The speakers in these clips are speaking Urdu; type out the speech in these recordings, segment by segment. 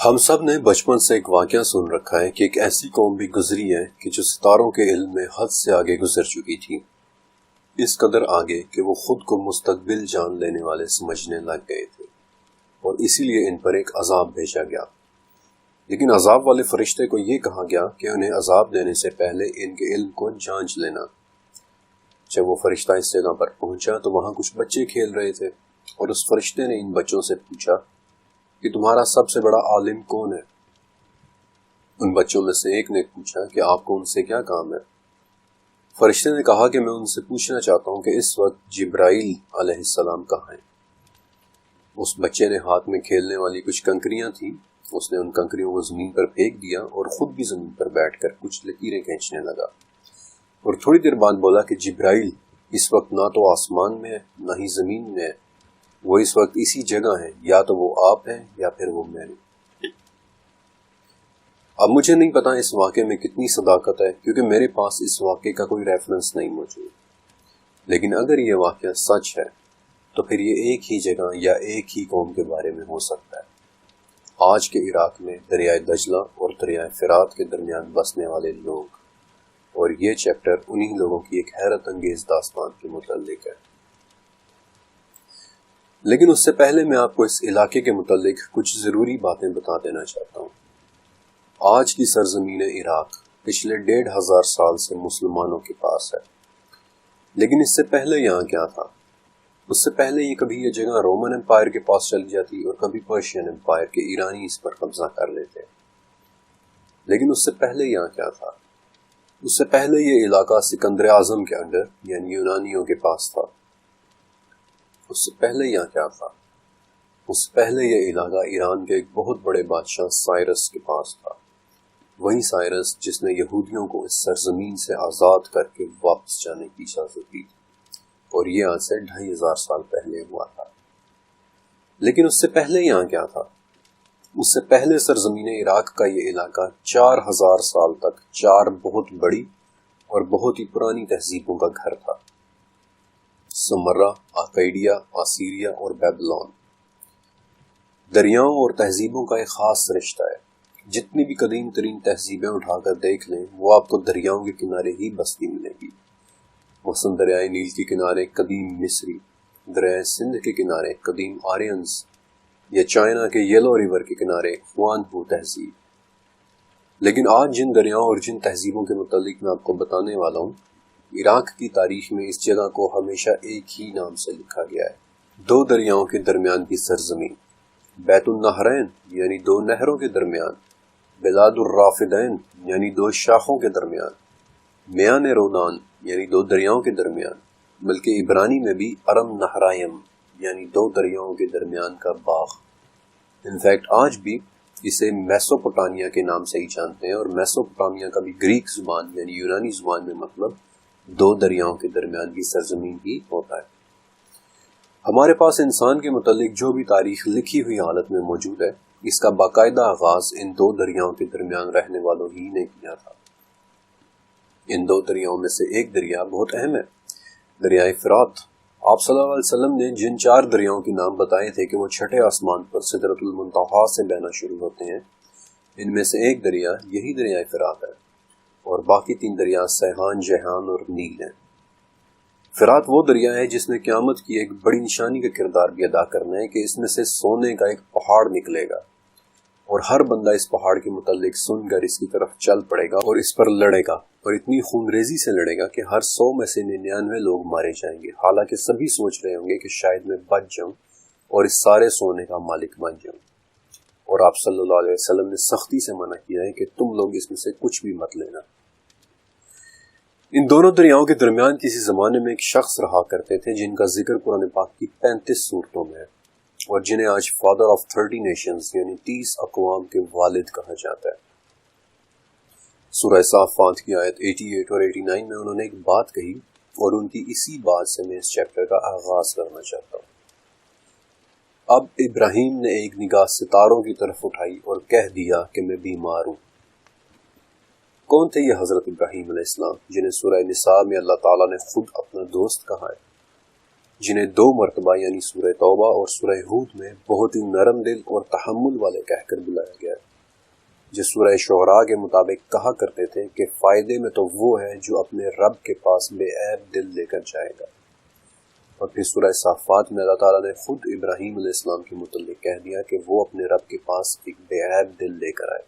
ہم سب نے بچپن سے ایک واقعہ سن رکھا ہے کہ ایک ایسی قوم بھی گزری ہے کہ جو ستاروں کے علم میں حد سے آگے گزر چکی تھی، اس قدر آگے کہ وہ خود کو مستقبل جان لینے والے سمجھنے لگ گئے تھے، اور اسی لیے ان پر ایک عذاب بھیجا گیا۔ لیکن عذاب والے فرشتے کو یہ کہا گیا کہ انہیں عذاب دینے سے پہلے ان کے علم کو جانچ لینا۔ جب وہ فرشتہ اس جگہ پر پہنچا تو وہاں کچھ بچے کھیل رہے تھے، اور اس فرشتے نے ان بچوں سے پوچھا کہ تمہارا سب سے بڑا عالم کون ہے؟ ان بچوں میں سے ایک نے پوچھا کہ آپ کو ان سے کیا کام ہے؟ فرشتے نے کہا کہ میں ان سے پوچھنا چاہتا ہوں کہ اس وقت جبرائیل علیہ السلام کہاں ہیں؟ اس بچے نے ہاتھ میں کھیلنے والی کچھ کنکریاں تھیں، اس نے ان کنکریوں کو زمین پر پھینک دیا اور خود بھی زمین پر بیٹھ کر کچھ لکیریں کھینچنے لگا، اور تھوڑی دیر بعد بولا کہ جبرائیل اس وقت نہ تو آسمان میں ہے نہ ہی زمین میں ہے، وہ اس وقت اسی جگہ ہے، یا تو وہ آپ ہیں یا پھر وہ میں نے۔ اب مجھے نہیں پتا اس واقعے میں کتنی صداقت ہے، کیونکہ میرے پاس اس واقعے کا کوئی ریفرنس نہیں موجود، لیکن اگر یہ واقعہ سچ ہے تو پھر یہ ایک ہی جگہ یا ایک ہی قوم کے بارے میں ہو سکتا ہے۔ آج کے عراق میں دریائے دجلہ اور دریائے فرات کے درمیان بسنے والے لوگ، اور یہ چیپٹر انہی لوگوں کی ایک حیرت انگیز داستان کے متعلق ہے۔ لیکن اس سے پہلے میں آپ کو اس علاقے کے متعلق کچھ ضروری باتیں بتا دینا چاہتا ہوں۔ آج کی سرزمین عراق پچھلے 1500 سال سے مسلمانوں کے پاس ہے، لیکن اس سے پہلے یہاں کیا تھا؟ اس سے پہلے کبھی یہ جگہ رومن امپائر کے پاس چلی جاتی اور کبھی پرشین امپائر کے ایرانی اس پر قبضہ کر لیتے۔ لیکن اس سے پہلے یہاں کیا تھا؟ اس سے پہلے یہ علاقہ سکندر اعظم کے انڈر یعنی یونانیوں کے پاس تھا۔ اس سے پہلے یہاں کیا تھا؟ اس سے پہلے یہ علاقہ ایران کے ایک بہت بڑے بادشاہ سائرس کے پاس تھا، وہی سائرس جس نے یہودیوں کو اس سرزمین سے آزاد کر کے واپس جانے کی اجازت دی، اور یہ آج سے 2500 سال پہلے ہوا تھا۔ لیکن اس سے پہلے یہاں کیا تھا؟ اس سے پہلے سرزمین عراق کا یہ علاقہ 4000 سال تک 4 بہت بڑی اور بہت ہی پرانی تہذیبوں کا گھر تھا: سمرہ، آکیڈیا، آسیریا اور بیبلون۔ دریاؤں اور تہذیبوں کا ایک خاص رشتہ ہے۔ جتنی بھی قدیم ترین تہذیبیں اٹھا کر دیکھ لیں، وہ آپ کو دریاؤں کے کنارے ہی بستی ملے گی۔ مثلا دریائے نیل کے کنارے قدیم مصری، دریائے سندھ کے کنارے قدیم آرینز، یا چائنا کے یلو ریور کے کنارے خوانہو تہذیب۔ لیکن آج جن دریاؤں اور جن تہذیبوں کے متعلق میں آپ کو بتانے والا ہوں، عراق کی تاریخ میں اس جگہ کو ہمیشہ ایک ہی نام سے لکھا گیا ہے: 2 دریاؤں کے درمیان کی سرزمین، بیت النہرین یعنی 2 نہروں کے درمیان، بلاد الرافدین یعنی 2 شاخوں کے درمیان، میان رودان یعنی 2 دریاؤں کے درمیان، بلکہ عبرانی میں بھی ارم نہرائم یعنی 2 دریاؤں کے درمیان کا باغ۔ انفیکٹ آج بھی اسے میسوپوٹامیا کے نام سے ہی جانتے ہیں، اور میسوپوٹامیا کا بھی گریک زبان یعنی یونانی زبان میں مطلب 2 دریاؤں کے درمیان کی سرزمین ہی ہوتا ہے۔ ہمارے پاس انسان کے متعلق جو بھی تاریخ لکھی ہوئی حالت میں موجود ہے، اس کا باقاعدہ آغاز ان 2 دریاؤں کے درمیان رہنے والوں ہی نے کیا تھا۔ ان 2 دریاؤں میں سے ایک دریا بہت اہم ہے، دریائے فرات۔ آپ صلی اللہ علیہ وسلم نے جن 4 دریاؤں کے نام بتائے تھے کہ وہ چھٹے آسمان پر سدرۃ المنتہا سے بہنا شروع ہوتے ہیں، ان میں سے ایک دریا یہی دریائے فرات ہے، اور باقی 3 دریا سیحان، جیحان اور نیل ہیں۔ فرات وہ دریا ہے جس نے قیامت کی ایک بڑی نشانی کا کردار بھی ادا کرنا ہے کہ اس میں سے سونے کا ایک پہاڑ نکلے گا، اور ہر بندہ اس پہاڑ کے متعلق سن کر اس کی طرف چل پڑے گا اور اس پر لڑے گا، اور اتنی خونریزی سے لڑے گا کہ ہر 100 میں سے 99 لوگ مارے جائیں گے، حالانکہ سبھی سوچ رہے ہوں گے کہ شاید میں بچ جاؤں اور اس سارے سونے کا مالک بن جاؤں۔ اور آپ صلی اللہ علیہ وسلم نے سختی سے منع کیا ہے کہ تم لوگ اس میں سے کچھ بھی مت لینا۔ ان دونوں دریاؤں کے درمیان کسی زمانے میں ایک شخص رہا کرتے تھے جن کا ذکر قرآن پاک کی 35 سورتوں میں ہے، اور جنہیں آج فادر آف 30 نیشنز یعنی 30 اقوام کے والد کہا جاتا ہے۔ سورہ صافات کی آیت 88 اور 89 میں انہوں نے ایک بات کہی، اور ان کی اسی بات سے میں اس چیپٹر کا آغاز کرنا چاہتا ہوں۔ اب ابراہیم نے ایک نگاہ ستاروں کی طرف اٹھائی اور کہہ دیا کہ میں بیمار ہوں۔ کون تھے یہ حضرت ابراہیم علیہ السلام جنہیں سورہ نساء میں اللہ تعالیٰ نے خود اپنا دوست کہا ہے؟ جنہیں 2 مرتبہ یعنی سورہ توبہ اور سورہ ہود میں بہت ہی نرم دل اور تحمل والے کہہ کر بلایا گیا، جو سورہ شعراء کے مطابق کہا کرتے تھے کہ فائدے میں تو وہ ہے جو اپنے رب کے پاس بے عیب دل لے کر جائے گا۔ اور پھر سورہ صافات میں اللہ تعالیٰ نے خود ابراہیم علیہ السلام کے متعلق کہہ دیا کہ وہ اپنے رب کے پاس ایک بے عیب دل لے کر آئے،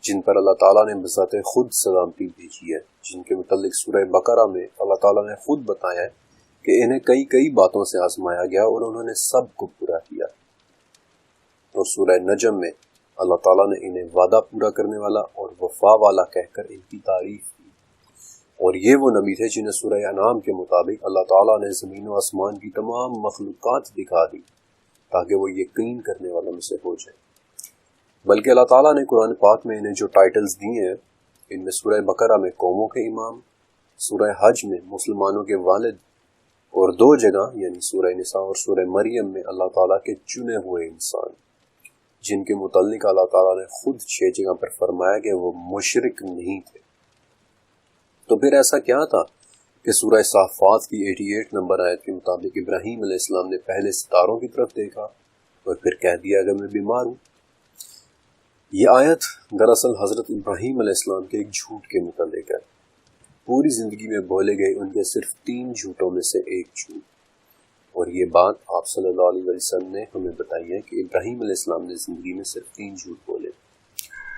جن پر اللہ تعالیٰ نے بذات خود سلامتی بھیجی ہے، جن کے متعلق سورہ بقرہ میں اللہ تعالیٰ نے خود بتایا ہے کہ انہیں کئی باتوں سے آزمایا گیا اور انہوں نے سب کو پورا کیا۔ اور سورہ نجم میں اللہ تعالیٰ نے انہیں وعدہ پورا کرنے والا اور وفا والا کہہ کر ان کی تعریف کی۔ اور یہ وہ نبی تھے جنہیں سورہ انعام کے مطابق اللہ تعالیٰ نے زمین و آسمان کی تمام مخلوقات دکھا دی تاکہ وہ یقین کرنے والوں میں سے ہو جائے۔ بلکہ اللہ تعالیٰ نے قرآن پاک میں انہیں جو ٹائٹلز دیے ہیں، ان میں سورہ بقرہ میں قوموں کے امام، سورہ حج میں مسلمانوں کے والد، اور 2 جگہ یعنی سورہ نساء اور سورہ مریم میں اللہ تعالیٰ کے چنے ہوئے انسان، جن کے متعلق اللہ تعالیٰ نے خود 6 جگہ پر فرمایا کہ وہ مشرک نہیں تھے۔ تو پھر ایسا کیا تھا کہ سورہ صافات کی 88 نمبر آیت کے مطابق ابراہیم علیہ السلام نے پہلے ستاروں کی طرف دیکھا اور پھر کہہ دیا کہ میں بیمار ہوں؟ یہ آیت دراصل حضرت ابراہیم علیہ السلام کے ایک جھوٹ کے متعلق ہے۔ پوری زندگی میں بولے گئے ان کے صرف 3 جھوٹوں میں سے ایک جھوٹ، اور یہ بات آپ صلی اللہ علیہ وسلم نے ہمیں بتائی ہے کہ ابراہیم علیہ السلام نے زندگی میں صرف 3 جھوٹ بولے،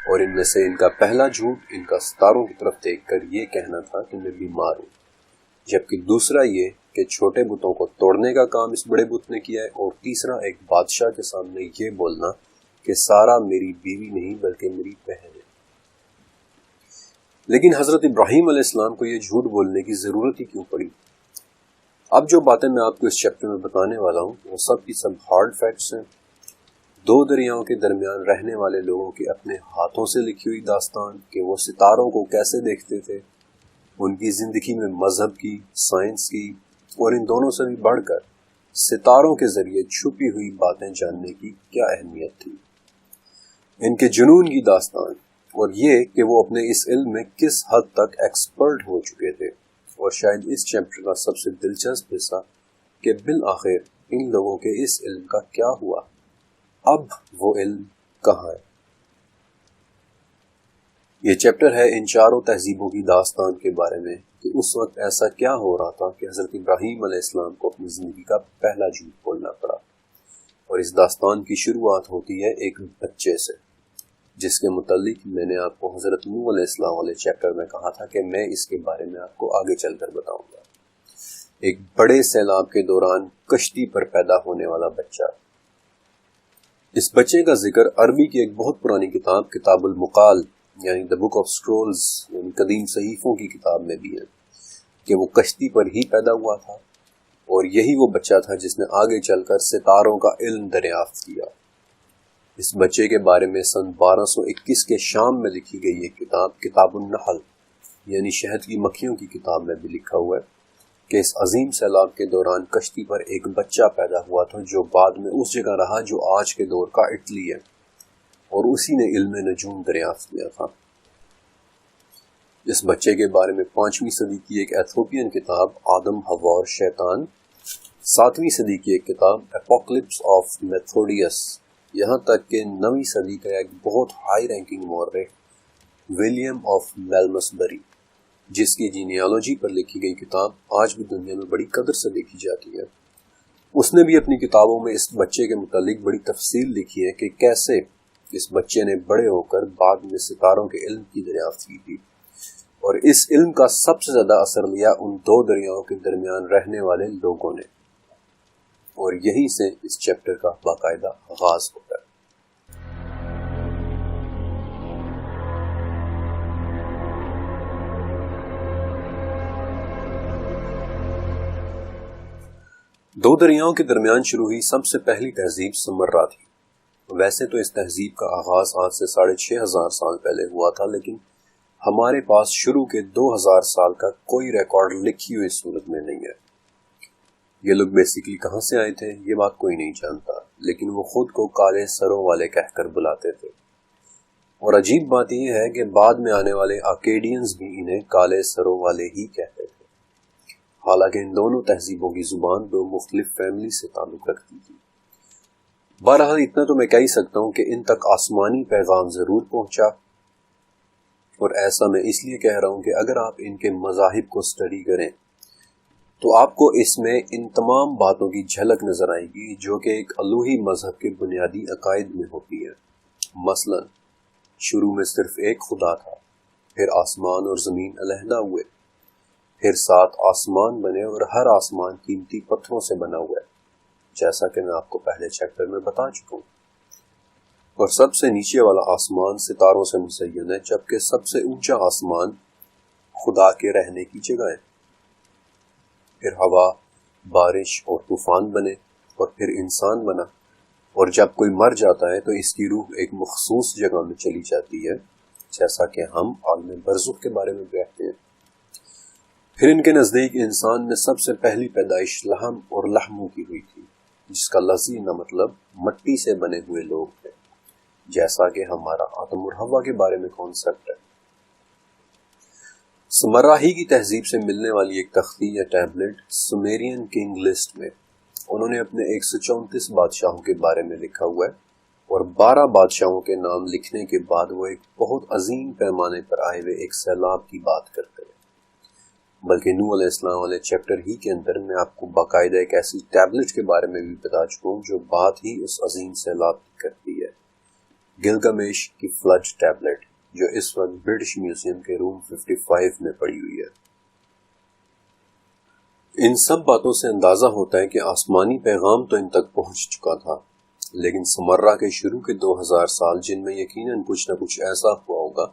اور ان میں سے ان کا پہلا جھوٹ ان کا ستاروں کی طرف دیکھ کر یہ کہنا تھا کہ میں بیمار ہوں، جبکہ دوسرا یہ کہ چھوٹے بتوں کو توڑنے کا کام اس بڑے بت نے کیا ہے، اور تیسرا ایک بادشاہ کے سامنے یہ بولنا کہ سارا میری بیوی نہیں بلکہ میری بہن ہے۔ لیکن حضرت ابراہیم علیہ السلام کو یہ جھوٹ بولنے کی ضرورت ہی کیوں پڑی؟ اب جو باتیں میں آپ کو اس چیپٹر میں بتانے والا ہوں وہ سب کی سب ہارڈ فیکٹس ہیں، 2 دریاؤں کے درمیان رہنے والے لوگوں کے اپنے ہاتھوں سے لکھی ہوئی داستان کہ وہ ستاروں کو کیسے دیکھتے تھے، ان کی زندگی میں مذہب کی، سائنس کی، اور ان دونوں سے بھی بڑھ کر ستاروں کے ذریعے چھپی ہوئی باتیں جاننے کی کیا اہمیت تھی، ان کے جنون کی داستان، اور یہ کہ وہ اپنے اس علم میں کس حد تک ایکسپرٹ ہو چکے تھے، اور شاید اس چیپٹر کا سب سے دلچسپ حصہ کہ بالآخر ان لوگوں کے اس علم کا کیا ہوا، اب وہ علم کہاں ہے۔ یہ چیپٹر ہے ان 4 تہذیبوں کی داستان کے بارے میں کہ اس وقت ایسا کیا ہو رہا تھا کہ حضرت ابراہیم علیہ السلام کو اپنی زندگی کا پہلا جھوٹ بولنا پڑا۔ اور اس داستان کی شروعات ہوتی ہے ایک بچے سے، جس کے متعلق میں نے آپ کو حضرت نوح علیہ السلام والے چیپٹر میں کہا تھا کہ میں اس کے بارے میں آپ کو آگے چل کر بتاؤں گا۔ ایک بڑے سیلاب کے دوران کشتی پر پیدا ہونے والا بچہ۔ اس بچے کا ذکر عربی کی ایک بہت پرانی کتاب کتاب المقال یعنی دا بک آف سکرولز یعنی قدیم صحیفوں کی کتاب میں بھی ہے کہ وہ کشتی پر ہی پیدا ہوا تھا، اور یہی وہ بچہ تھا جس نے آگے چل کر ستاروں کا علم دریافت کیا۔ اس بچے کے بارے میں سن 1221 کے شام میں لکھی گئی ایک کتاب کتاب النحل یعنی شہد کی مکھیوں کی کتاب میں بھی لکھا ہوا ہے کہ اس عظیم سیلاب کے دوران کشتی پر ایک بچہ پیدا ہوا تھا جو بعد میں اس جگہ رہا جو آج کے دور کا اٹلی ہے، اور اسی نے علم نجوم دریافت کیا تھا۔ اس بچے کے بارے میں 5ویں صدی کی ایک ایتھوپین کتاب آدم حوا اور شیطان، 7ویں صدی کی ایک کتاب اپوکلپس آف میتھوڈیس، یہاں تک کہ 9ویں صدی کا ایک بہت ہائی رینکنگ مورخ ولیم آف میلمسبری جس کی جینیالوجی پر لکھی گئی کتاب آج بھی دنیا میں بڑی قدر سے دیکھی جاتی ہے، اس نے بھی اپنی کتابوں میں اس بچے کے متعلق بڑی تفصیل لکھی ہے کہ کیسے اس بچے نے بڑے ہو کر بعد میں ستاروں کے علم کی دریافت کی تھی، اور اس علم کا سب سے زیادہ اثر لیا ان 2 دریاؤں کے درمیان رہنے والے لوگوں نے، اور یہی سے اس چیپٹر کا باقاعدہ آغاز ہوتا ہے۔ دو دریاؤں کے درمیان شروع ہوئی سب سے پہلی تہذیب سمرا تھی۔ ویسے تو اس تہذیب کا آغاز آج سے 6500 سال پہلے ہوا تھا، لیکن ہمارے پاس شروع کے 2000 سال کا کوئی ریکارڈ لکھی ہوئی صورت میں نہیں ہے۔ یہ لوگ بیسیکلی کہاں سے آئے تھے یہ بات کوئی نہیں جانتا، لیکن وہ خود کو کالے سروں والے کہہ کر بلاتے تھے، اور عجیب بات یہ ہے کہ بعد میں آنے والے آکیڈینز بھی انہیں کالے سروں والے ہی کہتے تھے۔ حالانکہ ان دونوں تہذیبوں کی زبان دو مختلف فیملی سے تعلق رکھتی تھی۔ بہرحال اتنا تو میں کہہ ہی سکتا ہوں کہ ان تک آسمانی پیغام ضرور پہنچا، اور ایسا میں اس لیے کہہ رہا ہوں کہ اگر آپ ان کے مذاہب کو اسٹڈی کریں تو آپ کو اس میں ان تمام باتوں کی جھلک نظر آئے گی جو کہ ایک الوہی مذہب کے بنیادی عقائد میں ہوتی ہے۔ مثلا شروع میں صرف ایک خدا تھا، پھر آسمان اور زمین علیحدہ ہوئے، پھر 7 آسمان بنے اور ہر آسمان قیمتی پتھروں سے بنا ہوا ہے، جیسا کہ میں آپ کو پہلے چیپٹر میں بتا چکا ہوں، اور سب سے نیچے والا آسمان ستاروں سے مزین ہے، جبکہ سب سے اونچا آسمان خدا کے رہنے کی جگہ ہے۔ پھر ہوا، بارش اور طوفان بنے، اور پھر انسان بنا، اور جب کوئی مر جاتا ہے تو اس کی روح ایک مخصوص جگہ میں چلی جاتی ہے، جیسا کہ ہم عالم برزخ کے بارے میں پڑھتے ہیں۔ پھر ان کے نزدیک انسان میں سب سے پہلی پیدائش لحم اور لحموں کی ہوئی تھی، جس کا لفظی مطلب مٹی سے بنے ہوئے لوگ تھے، جیسا کہ ہمارا آدم اور حوا کے بارے میں کانسیپٹ ہے۔ سمراہی کی تہذیب سے ملنے والی ایک تختی یا ٹیبلٹ سمیرین کنگ لسٹ میں انہوں نے اپنے 134 بادشاہوں کے بارے میں لکھا ہوا ہے، اور 12 بادشاہوں کے نام لکھنے کے بعد وہ ایک بہت عظیم پیمانے پر آئے ہوئے ایک سیلاب کی بات کرتے ہیں۔ بلکہ نوح علیہ السلام والے چیپٹر ہی کے اندر میں آپ کو باقاعدہ ایک ایسی ٹیبلٹ کے بارے میں بھی بتا چکا ہوں جو بات ہی اس عظیم سیلاب کی کرتی ہے، گلگمیش کی فلڈ ٹیبلٹ، جو اس وقت برٹش میوزیم کے روم 55 میں پڑی ہوئی ہے۔ ان سب باتوں سے اندازہ ہوتا ہے کہ آسمانی پیغام تو ان تک پہنچ چکا تھا، لیکن سمرہ کے شروع کے 2000 سال جن میں یقیناً کچھ نہ کچھ ایسا ہوا ہوگا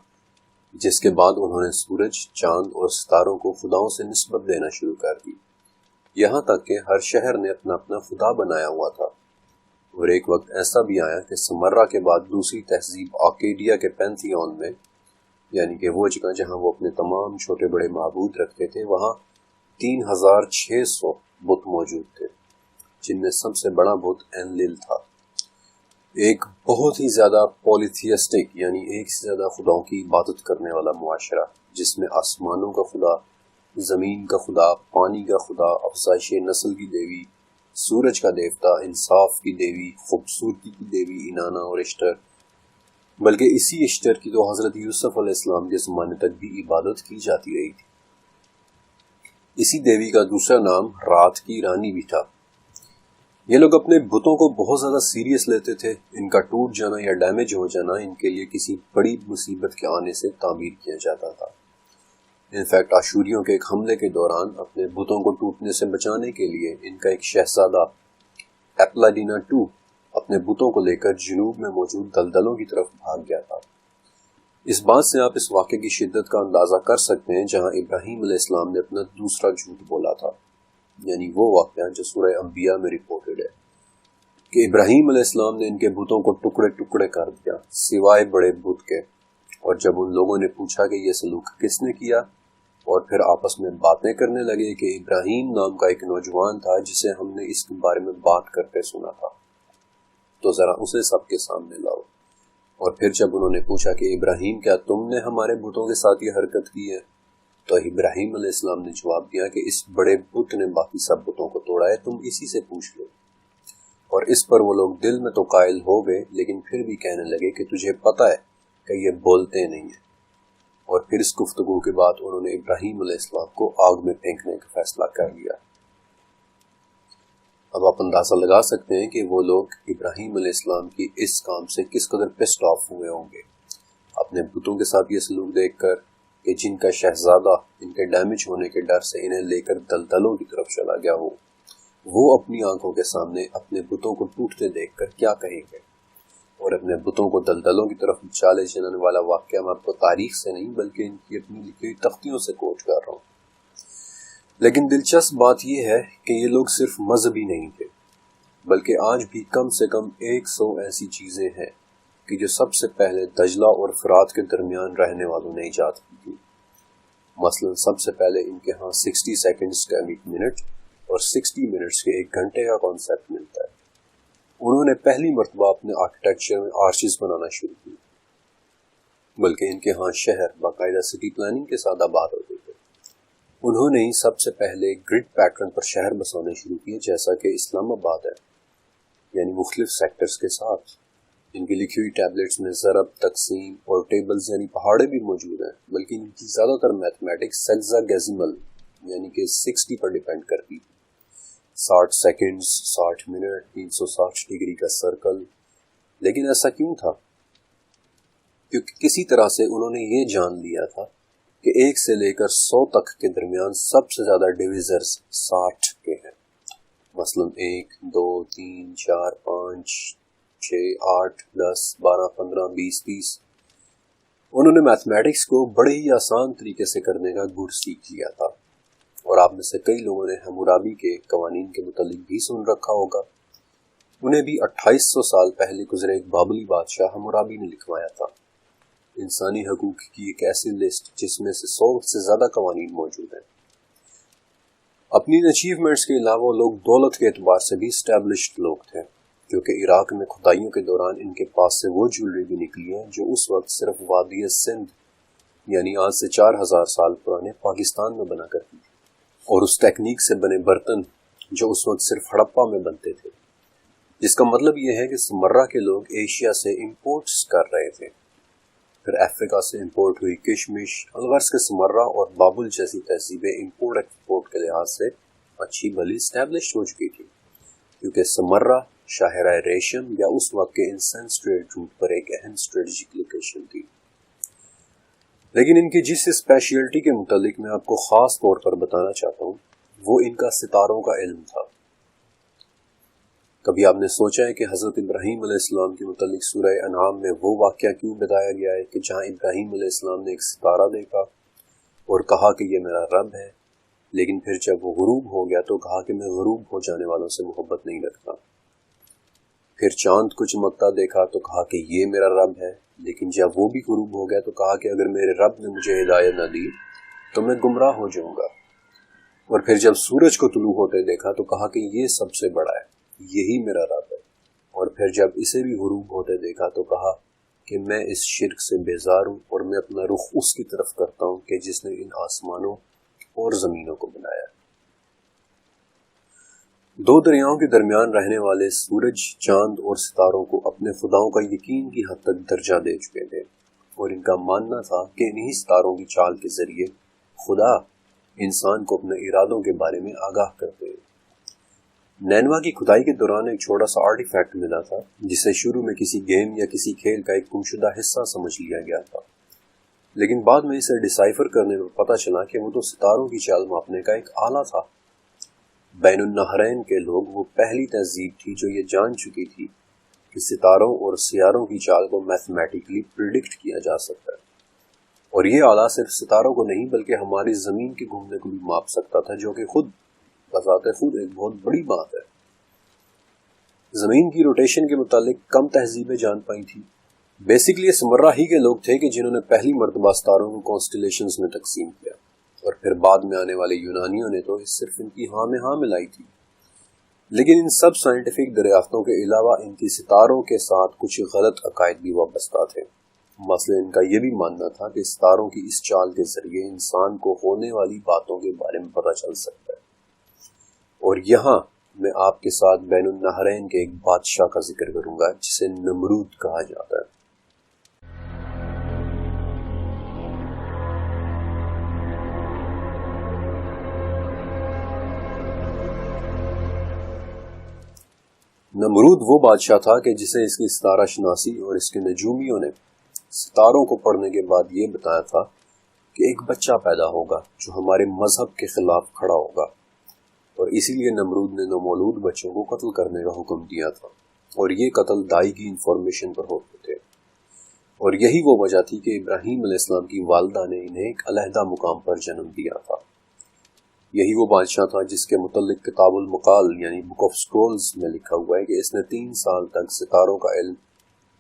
جس کے بعد انہوں نے سورج، چاند اور ستاروں کو خداؤں سے نسبت دینا شروع کر دی، یہاں تک کہ ہر شہر نے اپنا اپنا خدا بنایا ہوا تھا۔ اور ایک وقت ایسا بھی آیا کہ سمرہ کے بعد دوسری تہذیب آکیڈیا کے پینتھیون میں، یعنی کہ وہ جگہ جہاں وہ اپنے تمام چھوٹے بڑے معبود رکھتے تھے، وہاں 3600 بت موجود تھے، جن میں سب سے بڑا بت انلل تھا، ایک بہت ہی زیادہ پولیتھیسٹک یعنی ایک سے زیادہ خداؤں کی عبادت کرنے والا معاشرہ، جس میں آسمانوں کا خدا، زمین کا خدا، پانی کا خدا، افزائش نسل کی دیوی، سورج کا دیوتا، انصاف کی دیوی، خوبصورتی کی دیوی انانا اور اشٹر، بلکہ اسی اشٹر کی تو حضرت یوسف علیہ السلام کے زمانے تک بھی عبادت کی جاتی رہی تھی۔ اسی دیوی کا دوسرا نام رات کی رانی بھی تھا۔ یہ لوگ اپنے بتوں کو بہت زیادہ سیریس لیتے تھے، ان کا ٹوٹ جانا یا ڈیمیج ہو جانا ان کے لیے کسی بڑی مصیبت کے آنے سے تعبیر کیا جاتا تھا۔ انفیکٹ آشوریوں کے ایک حملے کے دوران اپنے بتوں کو ٹوٹنے سے بچانے کے لیے ان کا ایک شہزادہ ایپلاڈینا II اپنے بتوں کو لے کر جنوب میں موجود دلدلوں کی طرف بھاگ گیا تھا۔ اس بات سے آپ اس واقعے کی شدت کا اندازہ کر سکتے ہیں جہاں ابراہیم علیہ السلام نے اپنا دوسرا جھوٹ بولا تھا، یعنی وہ واقعہ جو سورہ انبیاء میں رپورٹڈ ہے کہ ابراہیم علیہ السلام نے ان کے بتوں کو ٹکڑے ٹکڑے کر دیا سوائے بڑے بت کے، اور جب ان لوگوں نے پوچھا کہ یہ سلوک کس نے کیا، اور پھر آپس میں باتیں کرنے لگے کہ ابراہیم نام کا ایک نوجوان تھا جسے ہم نے اس کے بارے میں بات کرتے سنا تھا، تو ذرا اسے سب کے سامنے لاؤ۔ اور پھر جب انہوں نے پوچھا کہ ابراہیم کیا تم نے ہمارے بتوں کے ساتھ یہ حرکت کی ہے، تو ابراہیم علیہ السلام نے جواب دیا کہ اس بڑے بت نے باقی سب بتوں کو توڑا ہے، تم اسی سے پوچھ لو۔ اور اس پر وہ لوگ دل میں تو قائل ہو گئے، لیکن پھر بھی کہنے لگے کہ تجھے پتہ ہے کہ یہ بولتے نہیں ہیں۔ اور پھر اس گفتگو کے بعد انہوں نے ابراہیم علیہ السلام کو آگ میں پھینکنے کا فیصلہ کر لیا۔ اب آپ اندازہ لگا سکتے ہیں کہ وہ لوگ ابراہیم علیہ السلام کی اس کام سے کس قدر پسڈ آف ہوئے ہوں گے، اپنے بتوں کے ساتھ یہ سلوک دیکھ کر کہ جن کا شہزادہ ان کے ڈیمیج ہونے کے ڈر سے انہیں لے کر دلدلوں کی طرف چلا گیا ہو، وہ اپنی آنکھوں کے سامنے اپنے بتوں کو ٹوٹتے دیکھ کر کیا کہیں گے، اور اپنے بتوں کو دلدلوں کی طرف چالے چلانے والا واقعہ میں آپ کو تاریخ سے نہیں بلکہ ان کی اپنی لکھی ہوئی تختیوں سے کوٹ کر رہا ہوں۔ لیکن دلچسپ بات یہ ہے کہ یہ لوگ صرف مذہبی نہیں تھے، بلکہ آج بھی کم سے کم 100 ایسی چیزیں ہیں کہ جو سب سے پہلے دجلہ اور فرات کے درمیان رہنے والوں نے ایجاد کی تھی۔ مثلا سب سے پہلے ان کے ہاں 60 سیکنڈز کا ایک منٹ اور 60 منٹس کے ایک گھنٹے کا کانسیپٹ ملتا ہے۔ انہوں نے پہلی مرتبہ اپنے آرکیٹیکچر میں آرچز بنانا شروع کی، بلکہ ان کے ہاں شہر باقاعدہ سٹی پلاننگ کے ساتھ آباد ہوتے تھے۔ انہوں نے ہی سب سے پہلے گرڈ پیٹرن پر شہر بسانے شروع کیے، جیسا کہ اسلام آباد ہے، یعنی مختلف سیکٹرز کے ساتھ۔ ان کی لکھی ہوئی ٹیبلٹس میں ضرب، تقسیم اور ٹیبلز یعنی پہاڑے بھی موجود ہیں، بلکہ ان کی زیادہ تر میتھمیٹکس سیگزاگیزیمل یعنی کہ 60 پر ڈیپینڈ کرتی، 60 سیکنڈز، 60 منٹ، 360 ڈگری کا سرکل۔ لیکن ایسا کیوں تھا؟ کیونکہ کسی طرح سے انہوں نے یہ جان لیا تھا کہ 1 سے لے کر 100 تک کے درمیان سب سے زیادہ ڈویزرز 60 کے ہیں، مثلا 1، 2، 3، 4، 5، 6، 8، 10، 12، 15، 20، 30۔ انہوں نے میتھمیٹکس کو بڑے ہی آسان طریقے سے کرنے کا گر سیکھ لیا تھا، اور آپ میں سے کئی لوگوں نے ہمورابی کے قوانین کے متعلق بھی سن رکھا ہوگا۔ انہیں بھی 2800 سال پہلے گزرے ایک بابلی بادشاہ ہمورابی نے لکھوایا تھا، انسانی حقوق کی ایک ایسی لسٹ جس میں سے 100 سے زیادہ قوانین موجود ہیں۔ اپنی اچیومنٹس کے علاوہ لوگ دولت کے اعتبار سے بھی اسٹیبلشڈ لوگ تھے، کیونکہ عراق میں کھدائیوں کے دوران ان کے پاس سے وہ جولری بھی نکلی ہے جو اس وقت صرف وادی سندھ یعنی آج سے 4000 سال پرانے پاکستان میں بنا کرتی تھی، اور اس ٹیکنیک سے بنے برتن جو اس وقت صرف ہڑپا میں بنتے تھے، جس کا مطلب یہ ہے کہ سمرہ کے لوگ ایشیا سے امپورٹس کر رہے تھے۔ پھر افریقہ سے امپورٹ ہوئی کشمش، الغرض کے سمرہ اور بابل جیسی تہذیبیں امپورٹ ایکسپورٹ کے لحاظ سے اچھی بھلی اسٹیبلش ہو چکی تھی، کیونکہ سمرہ شاہراہ ریشم یا اس وقت کے انسینس ٹریڈ روٹ پر ایک اہم اسٹریٹجک لوکیشن تھی۔ لیکن ان کی جس اسپیشلٹی کے متعلق میں آپ کو خاص طور پر بتانا چاہتا ہوں وہ ان کا ستاروں کا علم تھا۔ کبھی آپ نے سوچا ہے کہ حضرت ابراہیم علیہ السلام کے متعلق سورہ انعام میں وہ واقعہ کیوں بتایا گیا ہے کہ جہاں ابراہیم علیہ السلام نے ایک ستارہ دیکھا اور کہا کہ یہ میرا رب ہے، لیکن پھر جب وہ غروب ہو گیا تو کہا کہ میں غروب ہو جانے والوں سے محبت نہیں رکھتا۔ پھر چاند کو چمکتا دیکھا تو کہا کہ یہ میرا رب ہے، لیکن جب وہ بھی غروب ہو گیا تو کہا کہ اگر میرے رب نے مجھے ہدایت نہ دی تو میں گمراہ ہو جاؤں گا۔ اور پھر جب سورج کو طلوع ہوتے دیکھا تو کہا کہ یہ سب سے بڑا ہے، یہی میرا رب ہے۔ اور پھر جب اسے بھی غروب ہوتے دیکھا تو کہا کہ میں اس شرک سے بیزار ہوں اور میں اپنا رخ اس کی طرف کرتا ہوں کہ جس نے ان آسمانوں اور زمینوں کو بنایا۔ 2 دریاؤں کے درمیان رہنے والے سورج، چاند اور ستاروں کو اپنے خداؤں کا یقین کی حد تک درجہ دے چکے تھے، اور ان کا ماننا تھا کہ انہی ستاروں کی چال کے ذریعے خدا انسان کو اپنے ارادوں کے بارے میں آگاہ کرتے ہیں۔ نینوا کی کھدائی کے دوران ایک چھوٹا سا آرٹیفیکٹ ملا تھا جسے شروع میں کسی گیم یا کسی کھیل کا ایک گمشدہ حصہ سمجھ لیا گیا تھا، لیکن بعد میں اسے ڈیسائفر کرنے پر پتہ چلا کہ وہ تو ستاروں کی چال ماپنے کا ایک آلہ تھا۔ بین النہرین کے لوگ وہ پہلی تہذیب تھی جو یہ جان چکی تھی کہ ستاروں اور سیاروں کی چال کو میتھمیٹکلی پریڈکٹ کیا جا سکتا ہے، اور یہ آلہ صرف ستاروں کو نہیں بلکہ ہماری زمین کے گھومنے کو بھی ماپ سکتا تھا، جو کہ خود بذات خود ایک بہت بڑی بات ہے۔ زمین کی روٹیشن کے متعلق کم تہذیبیں جان پائی تھی۔ بیسیکلی یہ سمرہ ہی کے لوگ تھے کہ جنہوں نے پہلی مرتبہ ستاروں کو کانسٹیلیشنز میں تقسیم کیا، اور پھر بعد میں آنے والے یونانیوں نے تو صرف ان کی ہاں میں ہاں ملائی تھی۔ لیکن ان سب سائنٹیفک دریافتوں کے علاوہ ان کی ستاروں کے ساتھ کچھ غلط عقائد بھی وابستہ تھے۔ مثلا ان کا یہ بھی ماننا تھا کہ ستاروں کی اس چال کے ذریعے انسان کو ہونے والی باتوں کے بارے میں پتہ چل سکتا ہے۔ اور یہاں میں آپ کے ساتھ بین النہرین کے ایک بادشاہ کا ذکر کروں گا جسے نمرود کہا جاتا ہے۔ نمرود وہ بادشاہ تھا کہ جسے اس کی ستارہ شناسی اور اس کے نجومیوں نے ستاروں کو پڑھنے کے بعد یہ بتایا تھا کہ ایک بچہ پیدا ہوگا جو ہمارے مذہب کے خلاف کھڑا ہوگا، اور اسی لیے نمرود نے نومولود بچوں کو قتل کرنے کا حکم دیا تھا، اور یہ قتل دائی کی انفارمیشن پر ہوتے تھے۔ اور یہی وہ وجہ تھی کہ ابراہیم علیہ السلام کی والدہ نے انہیں ایک علیحدہ مقام پر جنم دیا تھا۔ یہی وہ بادشاہ تھا جس کے متعلق کتاب المقال یعنی بک آف سکرولز میں لکھا ہوا ہے کہ اس نے 3 سال تک ستاروں کا علم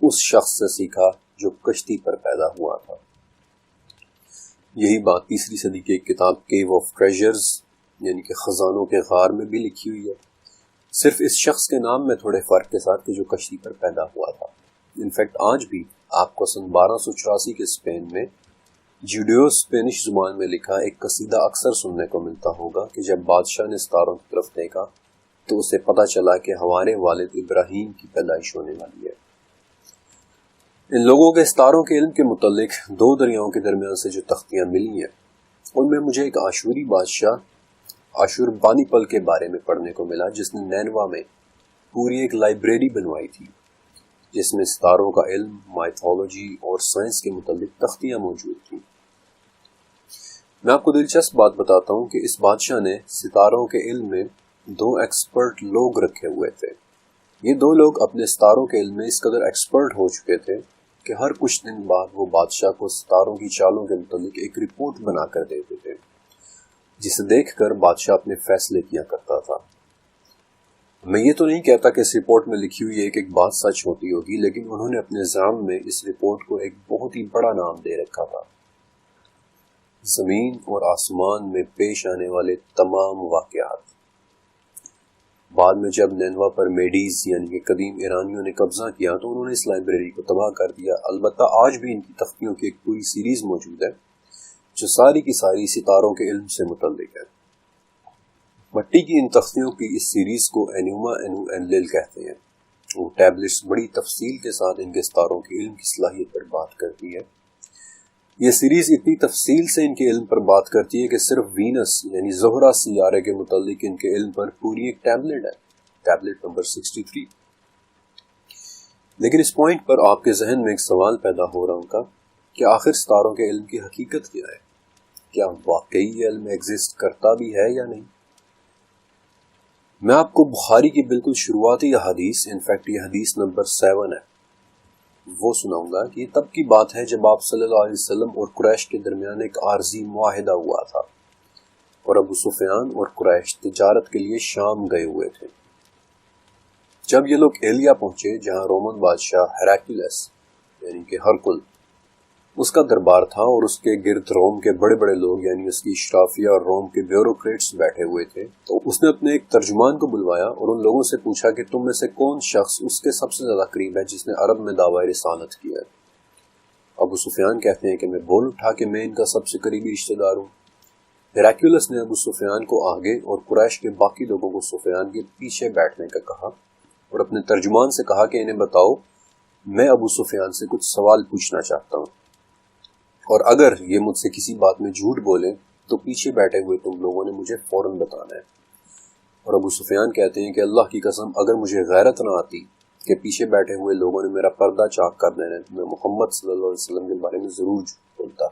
اس شخص سے سیکھا جو کشتی پر پیدا ہوا تھا۔ یہی بات 3 صدی کی ایک کتاب کیو آف ٹریجرز یعنی کہ خزانوں کے غار میں بھی لکھی ہوئی ہے، صرف اس شخص کے نام میں تھوڑے فرق کے ساتھ کہ جو کشتی پر پیدا ہوا تھا۔ انفیکٹ آج بھی آپ کو سن 1284 کے اسپین میں جوڈیو اسپینش زبان میں لکھا ایک قصیدہ اکثر سننے کو ملتا ہوگا کہ جب بادشاہ نے ستاروں کی طرف دیکھا تو اسے پتہ چلا کہ ہمارے والد ابراہیم کی پیدائش ہونے والی ہے۔ ان لوگوں کے ستاروں کے علم کے متعلق 2 دریاؤں کے درمیان سے جو تختیاں ملی ہیں ان میں مجھے ایک آشوری بادشاہ آشور بانی پل کے بارے میں پڑھنے کو ملا، جس نے نینوا میں پوری ایک لائبریری بنوائی تھی جس میں ستاروں کا علم، مائتھولوجی اور سائنس کے متعلق تختیاں موجود تھیں۔ میں آپ کو دلچسپ بات بتاتا ہوں کہ اس بادشاہ نے ستاروں کے علم میں 2 ایکسپرٹ لوگ رکھے ہوئے تھے۔ یہ 2 لوگ اپنے ستاروں کے علم میں اس قدر ایکسپرٹ ہو چکے تھے کہ ہر کچھ دن بعد وہ بادشاہ کو ستاروں کی چالوں کے متعلق ایک رپورٹ بنا کر دیتے تھے، جسے دیکھ کر بادشاہ اپنے فیصلے کیا کرتا تھا۔ میں یہ تو نہیں کہتا کہ اس رپورٹ میں لکھی ہوئی ایک بات سچ ہوتی ہوگی، لیکن انہوں نے اپنے نظام میں اس رپورٹ کو ایک بہت ہی بڑا نام دے رکھا تھا۔ زمین اور آسمان میں پیش آنے والے تمام واقعات۔ بعد میں جب نینوا پر میڈیز یعنی کہ قدیم ایرانیوں نے قبضہ کیا تو انہوں نے اس لائبریری کو تباہ کر دیا۔ البتہ آج بھی ان کی تختیوں کی ایک پوری سیریز موجود ہے جو ساری کی ساری ستاروں کے علم سے متعلق ہے۔ مٹی کی ان تختیوں کی اس سیریز کو اینوما اینو اینلیل کہتے ہیں۔ وہ ٹیبلٹس بڑی تفصیل کے ساتھ ان کے ستاروں کے علم کی صلاحیت پر بات کرتی ہے۔ یہ سیریز اتنی تفصیل سے ان کے علم پر بات کرتی ہے کہ صرف وینس یعنی زہرہ سیارے کے متعلق ان کے علم پر پوری ایک ٹیبلٹ ہے، ٹیبلٹ نمبر 63۔ لیکن اس پوائنٹ پر آپ کے ذہن میں ایک سوال پیدا ہو رہا ہوگا کہ آخر ستاروں کے علم کی حقیقت کیا ہے؟ کیا واقعی یہ علم ایگزسٹ کرتا بھی ہے یا نہیں؟ میں آپ کو بخاری کی بالکل شروعاتی حدیث، انفیکٹ یہ حدیث نمبر 7 ہے، وہ سناؤں گا کہ یہ تب کی بات ہے جب آپ صلی اللہ علیہ وسلم اور قریش کے درمیان ایک عارضی معاہدہ ہوا تھا اور ابو سفیان اور قریش تجارت کے لیے شام گئے ہوئے تھے۔ جب یہ لوگ ایلیا پہنچے جہاں رومن بادشاہ ہیراکلیس یعنی کہ ہرکل اس کا دربار تھا اور اس کے گرد روم کے بڑے بڑے لوگ یعنی اس کی اشرافیہ اور روم کے بیوروکریٹس بیٹھے ہوئے تھے، تو اس نے اپنے ایک ترجمان کو بلوایا اور ان لوگوں سے پوچھا کہ تم میں سے کون شخص اس کے سب سے زیادہ قریب ہے جس نے عرب میں دعویٰ رسالت کیا ہے۔ ابو سفیان کہتے ہیں کہ میں بول اٹھا کہ میں ان کا سب سے قریبی رشتہ دار ہوں۔ ہیراکلیس نے ابو سفیان کو آگے اور قریش کے باقی لوگوں کو سفیان کے پیچھے بیٹھنے کا کہا اور اپنے ترجمان سے کہا کہ انہیں بتاؤ، میں ابو سفیان سے کچھ سوال پوچھنا چاہتا ہوں، اور اگر یہ مجھ سے کسی بات میں جھوٹ بولیں تو پیچھے بیٹھے ہوئے تم لوگوں نے مجھے فوراً بتانا ہے۔ اور ابو سفیان کہتے ہیں کہ اللہ کی قسم اگر مجھے غیرت نہ آتی کہ پیچھے بیٹھے ہوئے لوگوں نے میرا پردہ چاک کر دینا تو میں محمد صلی اللہ علیہ وسلم کے بارے میں ضرور جھوٹ بولتا۔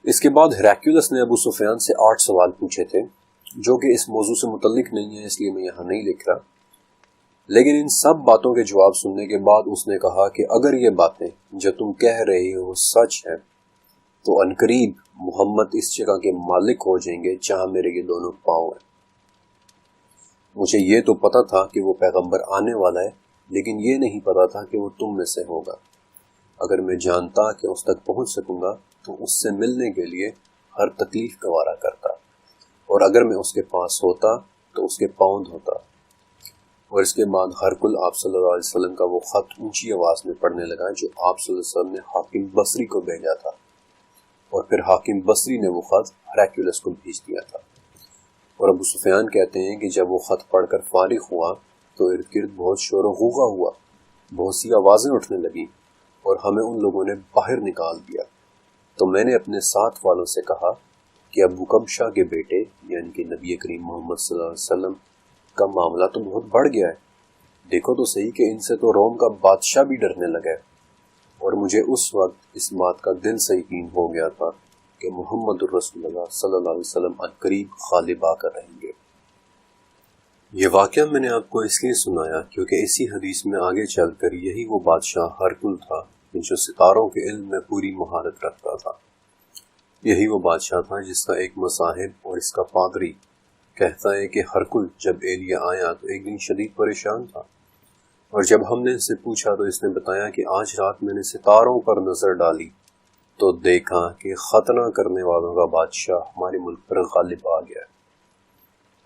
اس کے بعد ہیراکلیس نے ابو سفیان سے 8 سوال پوچھے تھے جو کہ اس موضوع سے متعلق نہیں ہے، اس لیے میں یہاں نہیں لکھ رہا، لیکن ان سب باتوں کے جواب سننے کے بعد اس نے کہا کہ اگر یہ باتیں جو تم کہہ رہے ہو سچ ہیں تو عنقریب محمد اس جگہ کے مالک ہو جائیں گے جہاں میرے یہ دونوں پاؤں ہیں۔ مجھے یہ تو پتا تھا کہ وہ پیغمبر آنے والا ہے، لیکن یہ نہیں پتا تھا کہ وہ تم میں سے ہوگا۔ اگر میں جانتا کہ اس تک پہنچ سکوں گا تو اس سے ملنے کے لیے ہر تکلیف گوارا کرتا، اور اگر میں اس کے پاس ہوتا تو اس کے پاؤں دھوتا۔ اور اس کے بعد ہرکل آپ صلی اللہ علیہ وسلم کا وہ خط اونچی آواز میں پڑھنے لگا جو آپ صلی اللہ علیہ وسلم نے حاکم بصری کو بھیجا تھا، اور پھر حاکم بصری نے وہ خط ہیراکلیس کو بھیج دیا تھا۔ اور ابو سفیان کہتے ہیں کہ جب وہ خط پڑھ کر فارغ ہوا تو ارد گرد بہت شور و غوغا ہوا، بہت سی آوازیں اٹھنے لگیں اور ہمیں ان لوگوں نے باہر نکال دیا۔ تو میں نے اپنے ساتھ والوں سے کہا کہ ابو کبشہ کے بیٹے یعنی کہ نبی کریم محمد صلی اللہ علیہ وسلم کا معاملہ تو بہت بڑھ گیا ہے، دیکھو تو صحیح کہ ان سے تو روم کا بادشاہ بھی ڈرنے لگا ہے۔ اور مجھے اس وقت اس بات کا دل سے یقین ہو گیا تھا کہ محمد الرسول اللہ صلی اللہ علیہ وسلم عنقریب غالب آ کر رہیں گے۔ یہ واقعہ میں نے آپ کو اس لیے سنایا کیونکہ اسی حدیث میں آگے چل کر یہی وہ بادشاہ ہرکل تھا جو ستاروں کے علم میں پوری مہارت رکھتا تھا۔ یہی وہ بادشاہ تھا جس کا ایک مصاحب اور اس کا پادری کہتا ہے کہ ہرکل جب ایلیا آیا تو ایک دن شدید پریشان تھا، اور جب ہم نے اس سے پوچھا تو اس نے بتایا کہ آج رات میں نے ستاروں پر نظر ڈالی تو دیکھا کہ ختنہ کرنے والوں کا بادشاہ ہمارے ملک پر غالب آ گیا۔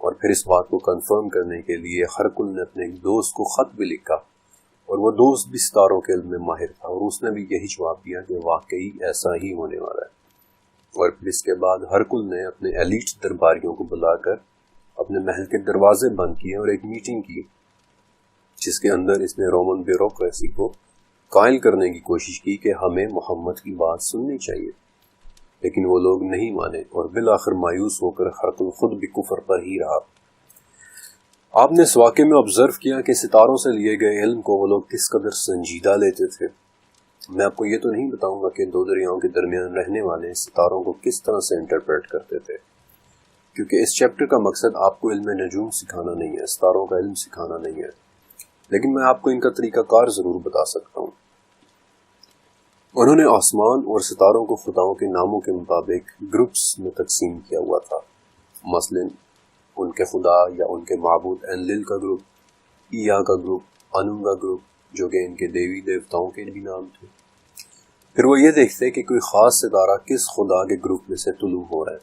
اور پھر اس بات کو کنفرم کرنے کے لیے ہرکل نے اپنے ایک دوست کو خط بھی لکھا اور وہ دوست بھی ستاروں کے علم میں ماہر تھا، اور اس نے بھی یہی جواب دیا کہ واقعی ایسا ہی ہونے والا ہے۔ اور پھر اس کے بعد ہرکل نے اپنے ایلیٹ درباریوں کو بلا کر اپنے محل کے دروازے بند کیے اور ایک میٹنگ کی، جس کے اندر اس نے رومن بیوروکریسی کو قائل کرنے کی کوشش کی کہ ہمیں محمد کی بات سننی چاہیے، لیکن وہ لوگ نہیں مانے، اور بالآخر مایوس ہو کر ہرکل خود بھی کفر پر ہی رہا۔ آپ نے اس واقعے میں آبزرو کیا کہ ستاروں سے لیے گئے علم کو وہ لوگ کس قدر سنجیدہ لیتے تھے۔ میں آپ کو یہ تو نہیں بتاؤں گا کہ دو دریاؤں کے درمیان رہنے والے ستاروں کو کس طرح سے انٹرپریٹ کرتے تھے، کیونکہ اس چیپٹر کا مقصد آپ کو علم نجوم سکھانا نہیں ہے، ستاروں کا علم سکھانا نہیں ہے، لیکن میں آپ کو ان کا طریقہ کار ضرور بتا سکتا ہوں۔ انہوں نے آسمان اور ستاروں کو خداؤں کے ناموں کے مطابق گروپس میں تقسیم کیا ہوا تھا، مثلا ان کے خدا یا ان کے معبود انلل کا گروپ، ایا کا گروپ، انو کا گروپ، جو کہ ان کے دیوی دیوتاؤں کے بھی نام تھے۔ پھر وہ یہ دیکھتے کہ کوئی خاص ستارہ کس خدا کے گروپ میں سے طلوع ہو رہا ہے،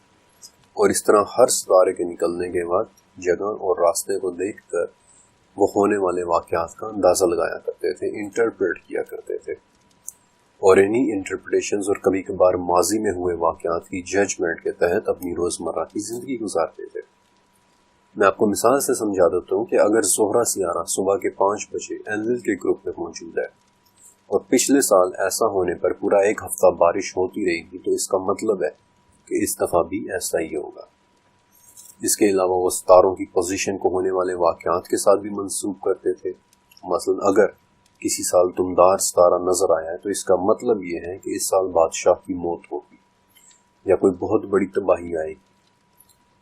اور اس طرح ہر ستارے کے نکلنے کے وقت، جگہ اور راستے کو دیکھ کر وہ ہونے والے واقعات کا اندازہ لگایا کرتے تھے، انٹرپریٹ کیا کرتے تھے، اور انہی انٹرپریٹیشنز اور کبھی کبھار ماضی میں ہوئے واقعات کی ججمنٹ کے تحت اپنی روزمرہ کی زندگی گزارتے تھے۔ میں آپ کو مثال سے سمجھا دیتا ہوں کہ اگر زہرہ سیارہ صبح کے 5 بجے انلل کے گروپ میں موجود ہے، اور پچھلے سال ایسا ہونے پر پورا ایک ہفتہ بارش ہوتی رہی گی، تو اس کا مطلب ہے کہ اس دفعہ بھی ایسا ہی ہوگا۔ اس کے علاوہ وہ ستاروں کی پوزیشن کو ہونے والے واقعات کے ساتھ بھی منسوب کرتے تھے۔ مثلا اگر کسی سال دمدار ستارہ نظر آیا ہے تو اس کا مطلب یہ ہے کہ اس سال بادشاہ کی موت ہوگی یا کوئی بہت بڑی تباہی آئے گی۔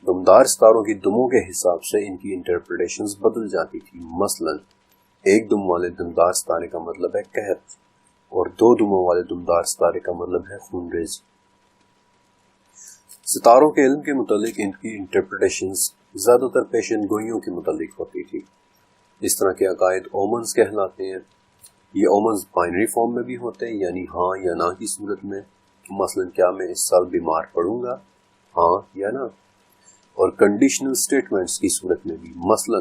دمدار ستاروں کی دموں کے حساب سے ان کی انٹرپریٹیشنز بدل جاتی تھی۔ مثلا ایک دم والے دمدار ستارے کا مطلب ہے قحط، اور 2 دموں والے دمدار ستارے کا مطلب ہے خونریزی۔ ستاروں کے علم کے متعلق ان کی انٹرپریٹیشنز زیادہ تر پیشن گوئیوں کے متعلق ہوتی تھی۔ اس طرح کے عقائد اومنز کہلاتے ہیں۔ یہ اومنز بائنری فارم میں بھی ہوتے ہیں، یعنی ہاں یا نہ کی صورت میں، مثلا کیا میں اس سال بیمار پڑوں گا، ہاں یا نہ، اور کنڈیشنل سٹیٹمنٹس کی صورت میں بھی، مثلا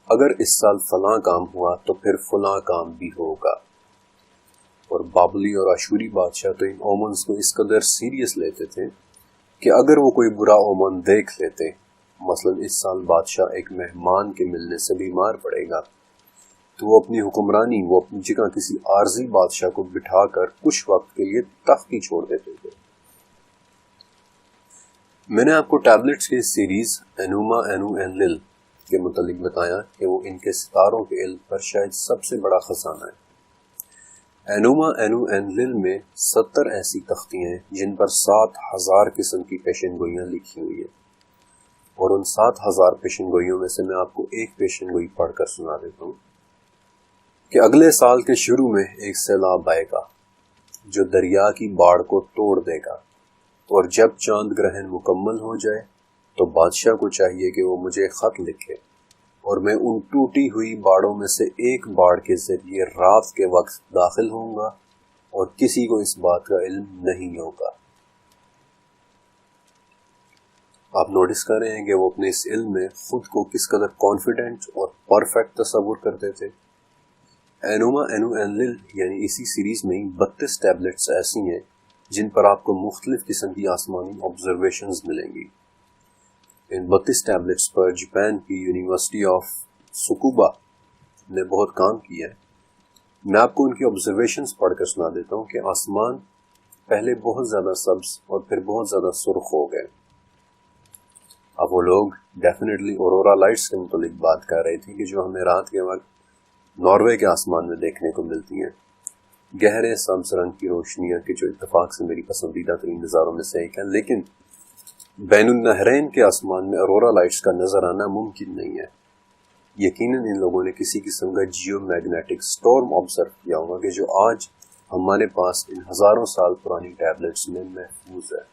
اگر اس سال فلاں کام ہوا تو پھر فلاں کام بھی ہوگا۔ اور بابلی اور اشوری بادشاہ تو ان اومنز کو اس قدر سیریس لیتے تھے کہ اگر وہ کوئی برا اومن دیکھ لیتے، مثلا اس سال بادشاہ ایک مہمان کے ملنے سے بیمار پڑے گا، تو وہ اپنی حکمرانی وہ اپنی جگہ کسی عارضی بادشاہ کو بٹھا کر کچھ وقت کے لیے تخت ہی چھوڑ دیتے تھے۔ میں نے آپ کو ٹیبلٹس کی سیریز انوما انو انلل کے متعلق بتایا کہ وہ ان کے ستاروں کے علم پر شاید سب سے بڑا خزانہ ہے۔ انوما انو انلل میں 70 ایسی تختیاں ہیں جن پر 7000 قسم کی پیشن گوئیاں لکھی ہوئی ہیں، اور ان 7000 پیشن گوئیوں میں سے میں آپ کو ایک پیشن گوئی پڑھ کر سنا دیتا ہوں کہ اگلے سال کے شروع میں ایک سیلاب آئے گا جو دریا کی باڑ کو توڑ دے گا، اور جب چاند گرہن مکمل ہو جائے تو بادشاہ کو چاہیے کہ وہ مجھے خط لکھے، اور میں ان ٹوٹی ہوئی باڑوں میں سے ایک باڑ کے ذریعے رات کے وقت داخل ہوں گا، اور کسی کو اس بات کا علم نہیں ہوگا۔ آپ نوٹس کر رہے ہیں کہ وہ اپنے اس علم میں خود کو کس قدر کانفیڈنٹ اور پرفیکٹ تصور کرتے تھے۔ انوما انو انلل یعنی اسی سیریز میں 32 ٹیبلٹس ایسی ہیں جن پر آپ کو مختلف قسم کی آسمانی آبزرویشنز ملیں گی۔ ان 32 ٹیبلٹس پر جاپان کی یونیورسٹی آف سکوبا نے بہت کام کیا ہے۔ میں آپ کو ان کی آبزرویشنز پڑھ کر سنا دیتا ہوں کہ آسمان پہلے بہت زیادہ سبز اور پھر بہت زیادہ سرخ ہو گئے۔ اب وہ لوگ ڈیفینیٹلی اورورا لائٹس کے متعلق بات کر رہے تھے کہ جو ہمیں رات کے وقت ناروے کے آسمان میں دیکھنے کو ملتی ہیں، گہرے سبز رنگ کی روشنیاں کہ جو اتفاق سے میری پسندیدہ ترین نظاروں میں سے ایک ہے، لیکن بین النہرین کے آسمان میں اورورا لائٹس کا نظر آنا ممکن نہیں ہے۔ یقیناً ان لوگوں نے کسی قسم کا جیو میگنیٹک سٹورم آبزرو کیا ہوگا کہ جو آج ہمارے پاس ان ہزاروں سال پرانی ٹیبلٹس میں محفوظ ہے۔